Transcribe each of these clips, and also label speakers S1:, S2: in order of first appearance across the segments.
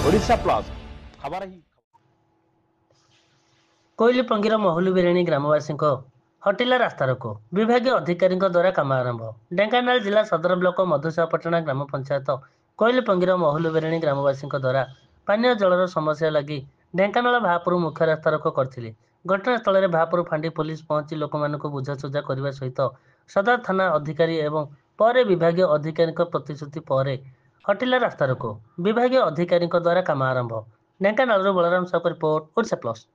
S1: Odisha plus खबर ही
S2: कोइलीपंगीर महुलु बिरेणी ग्रामवासी हटिला रास्ता रोको विभाग अधिकारी द्वारा काम आरंभ। ढेंकानाल जिला सदर ब्लॉक मधुसापटना ग्राम पंचायत कोइलीपंगीर महुलु बिरेणी ग्रामवासी द्वारा पानीय जलर समस्या लगी ढेंकानाल भापुर मुख्य रास्ता रोको करथिले। घटनास्थल में भापुर फांडी पुलिस पहुंची लोक बुझासुझा करने सहित सदर थाना अधिकारी एवं पर विभाग अधिकारी प्रतिश्रुति पर हटिला रास्ता रोको विभाग अधिकारी द्वारा काम आरंभ। Dhenkanal Balram Sahu report Odisha plus.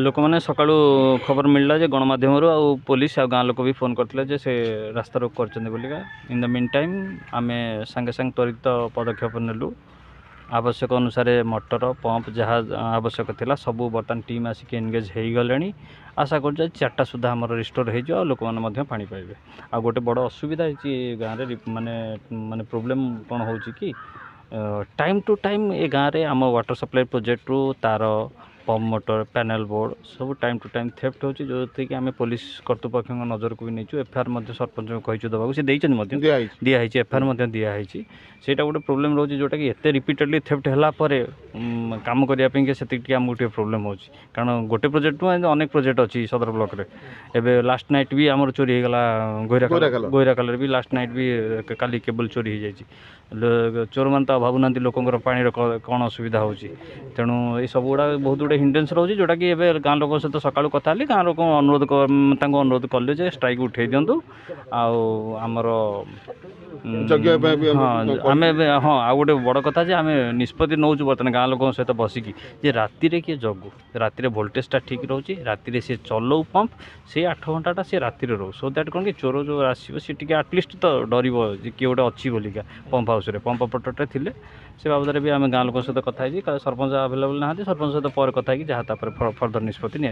S3: लोक मैंने सका खबर मिलला जे गणमाध्यम आउ पुलिस आ गाँ लोक भी फोन करते से रास्ता रोक कर बोलिका। इन द मीन टाइम आम सांगे सांगे त्वरित पदक्षेप नेलु। आवश्यक अनुसार मोटर पंप जहाँ आवश्यक थिला सबू बर्तमान टीम आसिक एनगेज हो गले। आशा कर 4टा सुधा आम रिस्टोर हो लोक मैंने पानी पाइबे। आ गोटे बड़ असुविधा है गाँव में माने माने प्रोब्लेम कौन हो कि टाइम टू टाइम ए गाँव में आम वाटर सप्लाई प्रोजेक्ट रू तार पंप मोटर पैनल बोर्ड सब टाइम टू टाइम थेफ्ट होची जो थी कि आम पुलिस कर्तृपक्ष नजर को भी नहीं एफआईआर सरपंच को कही देवा से दिखाई एफआईआर दिखाई से गोटे प्रोब्लेम रोचे जोटा कि एत रिपीटेडली थेफ्ट है काम करने से आमको गोटे प्रोब्लेम हो कारण गोटे प्रोजेक्ट अनेक प्रोजेक्ट अच्छी सदर ब्लॉक रे एबे लास्ट नाइट भी आमर चोरी होगा गोईराकाल भी लास्ट नाइट भी काली केबल चोरी हो जाए चोर मान तो भावुना लोकर पानी कौन असुविधा हो तेणु ये सब गुड़ा बहुत गुड़े हिंडेन्स रोचे जोटा कि एबे गाँ लोक सहित सकाळु कथा हेली गाँ लोक अनुरोध कले स्ट्राइक उठे दिंतु आमर आम हाँ आ गोटे बड़ कथा आम निष्पत्ति नौ बर्तमान गाँ लोक सहित बसिकी जे राति किए जगू राति भोल्टेजटा ठीक रोचे राति से चलऊ पंप से 8 घंटा सी राति रो सो दैट कौन कि चोर जो आसो सी आटलिस्ट तो डर किए गोटे अच्छी बोलिका पंप हाउस पंप ऑपरेटर थे से बाबद भी आम गाँ लोक सहित कथा सरपंच अवेलेबल ना सरपंच सहित पर कथा जहाँ फर्दर निष्पत्ति नि।